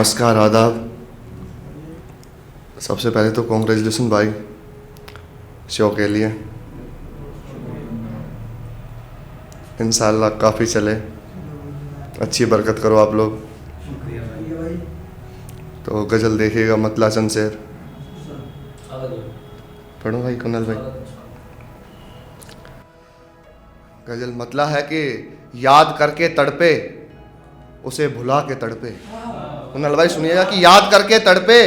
नमस्कार, आदाब। सबसे पहले तो कॉन्ग्रेचुलेसन भाई शो के लिए। इंशाल्लाह काफ़ी चले, अच्छी बरकत करो आप लोग। तो गज़ल देखिएगा, मतला चंद शेर पढ़ो भाई कुनाल भाई। गज़ल मतला है कि याद करके तड़पे उसे भुला के तड़पे। कुनाल भाई सुनिएगा कि याद करके तड़पे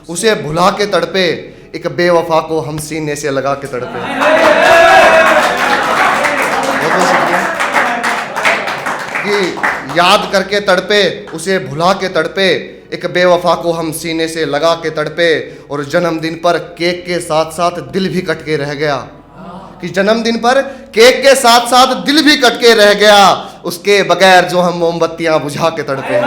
उसे भुला के तड़पे, एक बेवफा को हम सीने से लगा के तड़पे। कि याद करके तड़पे उसे भुला के तड़पे, एक बेवफा को हम सीने से लगा के तड़पे। और जन्मदिन पर केक के साथ साथ दिल भी कट के रह गया, कि जन्मदिन पर केक के साथ साथ दिल भी कट के रह गया, उसके बगैर जो हम मोमबत्तियां बुझा के तड़पे।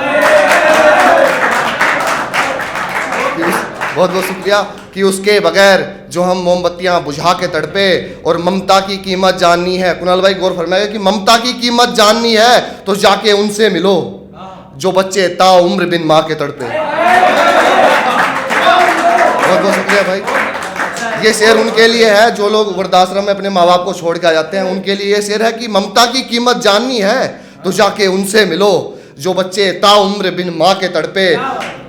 बहुत बहुत शुक्रिया। कि उसके बगैर जो हम मोमबत्तियां बुझा के तड़पे। और ममता की कीमत जाननी है, कुणाल भाई गौर फरमाएगा कि ममता की कीमत जाननी है तो जाके उनसे मिलो जो बच्चे ताउम्र बिन माँ के तड़पे। बहुत बहुत शुक्रिया भाई। ये शेर उनके लिए है जो लोग वृद्धाश्रम में अपने माँ बाप को छोड़ के आ जाते हैं, उनके लिए ये शेर है कि ममता की कीमत जाननी है तो जाके उनसे मिलो जो बच्चे ताउम्र बिन माँ के तड़पे।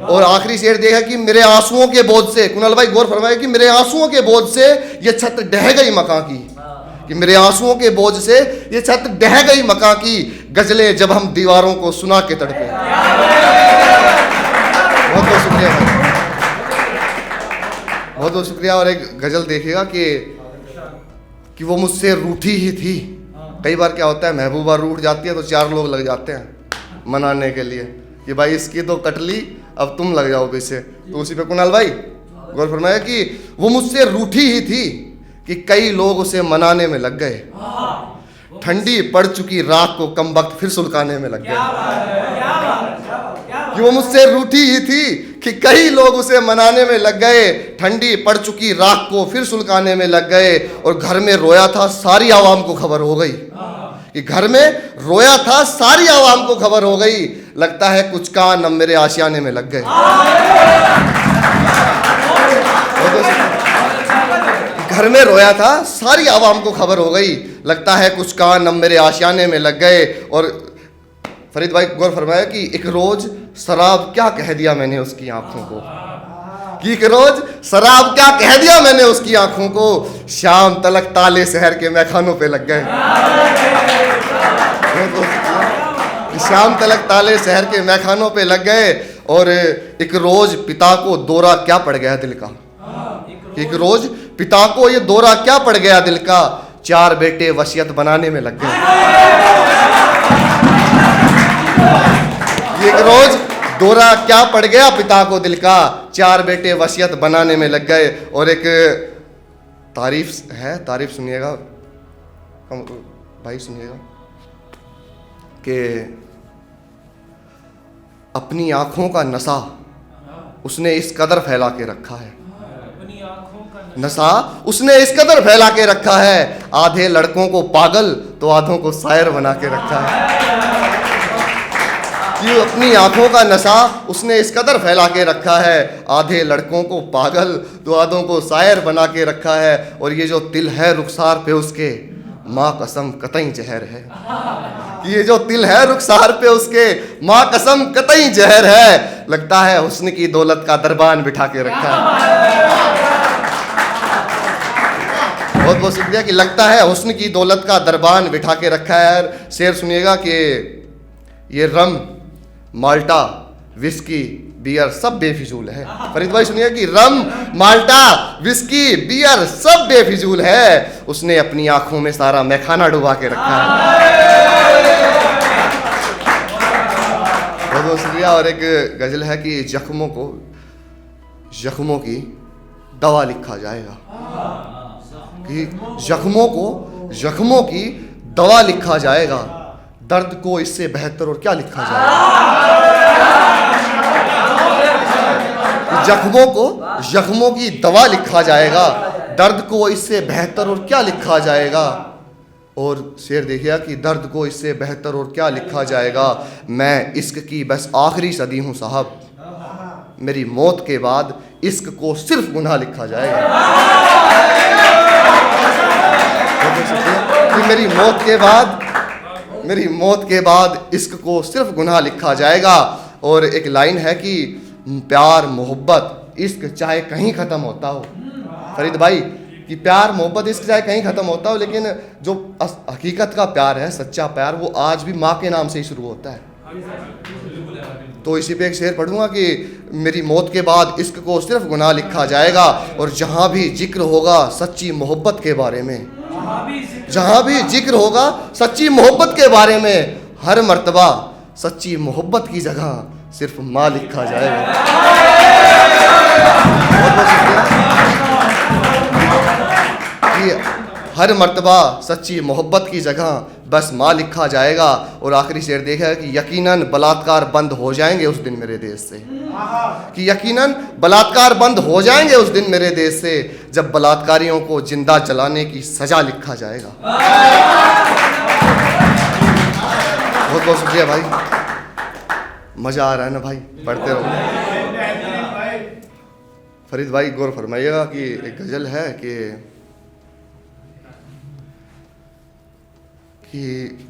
और आखिरी शेर देखा कि मेरे आंसुओं के बोझ से, कुणाल भाई गौर फरमाए कि मेरे आंसुओं के बोझ से ये छत ढह गई मकां की, कि मेरे आंसुओं के बोझ से ये छत ढह गई मकां की, गजलें जब हम दीवारों को सुना के तड़पे। बहुत बहुत शुक्रिया भाई, बहुत बहुत शुक्रिया। और एक गजल देखिएगा कि वो मुझसे रूठी ही थी। कई बार क्या होता है, महबूबा रूठ जाती है तो चार लोग लग जाते हैं मनाने के लिए कि भाई इसकी तो कटली, अब तुम लग जाओ पीछे। तो उसी पे कुणाल भाई गौर फरमाया कि वो मुझसे रूठी ही थी कि कई लोग उसे मनाने में लग गए, ठंडी पड़ चुकी रात को कम वक्त फिर सुलगाने में लग गए। कि वो मुझसे रूठी ही थी कि कई लोग उसे मनाने में लग गए, ठंडी पड़ चुकी रात को फिर सुलगाने में लग गए। और घर में रोया था सारी आवाम को खबर हो गई, कि घर में रोया था सारी आवाम को खबर हो गई, लगता है कुछ कान अब मेरे आशियाने में लग गए। घर में रोया था सारी आवाम को खबर हो गई, लगता है कुछ कान अब मेरे आशियाने में लग गए। और फरीद भाई गौर फरमाया कि एक रोज शराब क्या कह दिया मैंने उसकी आंखों को, कि एक रोज शराब क्या कह दिया मैंने उसकी आंखों को, शाम तलक ताले शहर के मैखानों पे लग गए। शाम तलक ताले शहर के मैखानों पे लग गए। और एक रोज पिता को दौरा क्या पड़ गया दिल का, एक रोज पिता को ये दौरा क्या पड़ गया दिल का, चार बेटे वसीयत बनाने में लग गए। एक रोज दौरा क्या पड़ गया पिता को दिल का, चार बेटे वसीयत बनाने में लग गए। और एक तारीफ है, तारीफ सुनिएगा भाई, सुनिएगा कि अपनी आंखों का नशा उसने इस कदर फैला के रखा है, नशा उसने इस कदर फैला के रखा है, आधे लड़कों को पागल तो आधों को शायर बना के रखा है। कि अपनी आंखों का नशा उसने इस कदर फैला के रखा है, आधे लड़कों को पागल तो आधों को शायर बना के रखा है। और ये जो तिल है रुखसार पे उसके, माँ कसम कतई जहर है, ये जो तिल है रुखसार पे उसके, माँ कसम कतई जहर है, लगता है हुस्न की दौलत का दरबान बिठा के रखा है। बहुत बहुत शुक्रिया। कि लगता है हुस्न की दौलत का दरबान बिठा के रखा है। शेर सुनिएगा कि ये रम माल्टा विस्की बियर सब बेफिजूल है। फरीद भाई सुनिए कि रम माल्टा विस्की बियर सब बेफिजूल है, उसने अपनी आंखों में सारा मैखाना डुबा के रखा है। बहुत बहुत शुक्रिया। और एक गजल है कि जख्मों की दवा लिखा जाएगा, कि जख्मों की दवा लिखा जाएगा, दर्द को इससे बेहतर और क्या लिखा जाएगा। जख्मों की दवा लिखा जाएगा, दर्द को इससे बेहतर और क्या लिखा जाएगा। और शेर देखिए कि दर्द को इससे बेहतर और क्या लिखा जाएगा, मैं इश्क की बस आखिरी सदी हूँ साहब, मेरी मौत के बाद इश्क को सिर्फ गुनाह लिखा जाएगा। कि मेरी मौत के बाद इश्क को सिर्फ गुनाह लिखा जाएगा। और एक लाइन है कि प्यार मोहब्बत इश्क चाहे कहीं ख़त्म होता हो, फरीद भाई, कि प्यार मोहब्बत इश्क चाहे कहीं ख़त्म होता हो, लेकिन जो हकीकत का प्यार है, सच्चा प्यार, वो आज भी माँ के नाम से ही शुरू होता है। तो इसी पे एक शेर पढ़ूंगा कि मेरी मौत के बाद इश्क को सिर्फ गुनाह लिखा जाएगा, और जहाँ भी जिक्र होगा सच्ची मोहब्बत के बारे में, जहाँ भी जिक्र होगा सच्ची मोहब्बत के बारे में, हर मर्तबा सच्ची मोहब्बत की जगह सिर्फ माँ लिखा जाएगा। बहुत बहुत शुक्रिया कि हर मर्तबा सच्ची मोहब्बत की जगह बस माँ लिखा जाएगा। और आखिरी शेर देखा है कि यकीनन बलात्कार बंद हो जाएंगे उस दिन मेरे देश से, कि यकीनन बलात्कार बंद हो जाएंगे उस दिन मेरे देश से, जब बलात्कारियों को जिंदा जलाने की सजा लिखा जाएगा। बहुत बहुत शुक्रिया भाई, मज़ा आ रहा है ना भाई, पढ़ते रहो। फरीद भाई गौर फरमाइएगा कि एक गज़ल है कि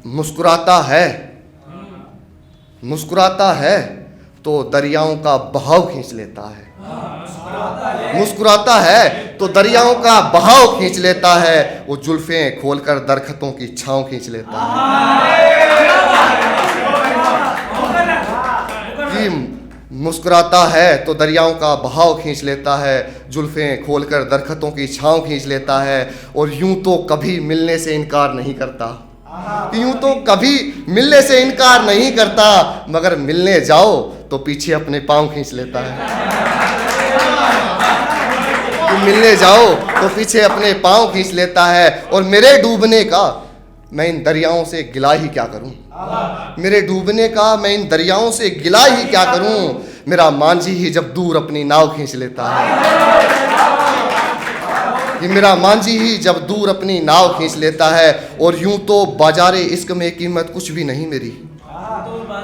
मुस्कुराता है तो दरियाओं का बहाव खींच लेता है। मुस्कुराता है तो दरियाओं का बहाव खींच लेता है, वो जुल्फें खोलकर दरख्तों की छांव खींच लेता है। कि मुस्कुराता है तो दरियाओं का बहाव खींच लेता है, जुल्फें खोलकर दरख्तों की छांव खींच लेता है, और यूं तो कभी मिलने से इनकार नहीं करता, यूं तो कभी मिलने से इनकार नहीं करता, मगर मिलने जाओ तो पीछे अपने पांव खींच लेता है। कि मिलने जाओ तो पीछे अपने पांव खींच लेता है, और मेरे डूबने का मैं इन दरियाओं से गिला ही क्या करूं, मेरे डूबने का मैं इन दरियाओं से गिला ही क्या करूं, मेरा मांझी ही जब दूर अपनी नाव खींच लेता है। कि मेरा मांझी ही जब दूर अपनी नाव खींच लेता है, और यूं तो बाजारे इश्क में कीमत कुछ भी नहीं मेरी,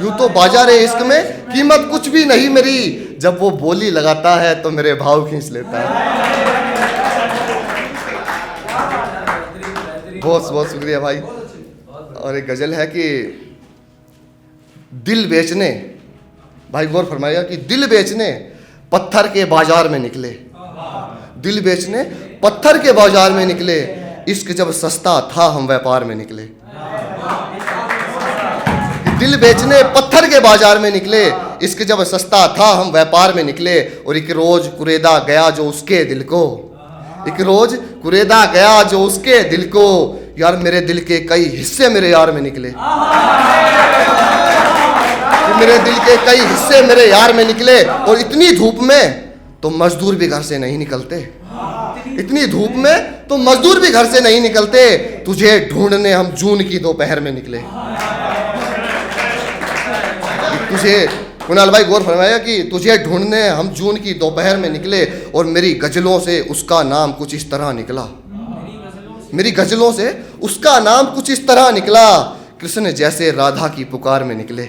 यूं तो बाजारे इश्क में कीमत कुछ भी नहीं मेरी, जब वो बोली लगाता है तो मेरे भाव खींच लेता है। बहुत बहुत शुक्रिया भाई। और एक गज़ल है कि दिल बेचने, भाई गौर फरमाइएगा कि दिल बेचने पत्थर के बाजार में निकले, दिल बेचने पत्थर के बाजार में निकले, इश्क जब सस्ता था हम व्यापार में निकले। दिल बेचने पत्थर के बाजार में निकले, इश्क जब सस्ता था हम व्यापार में निकले, और एक रोज कुरेदा गया जो उसके दिल को, एक रोज कुरेदा गया जो उसके दिल को, यार मेरे दिल के कई हिस्से मेरे यार में निकले, मेरे दिल के कई हिस्से मेरे यार में निकले, और इतनी धूप में तो मजदूर भी घर से नहीं निकलते, इतनी धूप में तो मजदूर भी घर से नहीं निकलते, तुझे ढूंढने हम जून की दोपहर में निकले। तुझे, कुणाल भाई गौर फरमाया कि तुझे ढूंढने हम जून की दोपहर में निकले, और मेरी गजलों से उसका नाम कुछ इस तरह निकला, मेरी गजलों से उसका नाम कुछ इस तरह निकला, कृष्ण जैसे राधा की पुकार में निकले।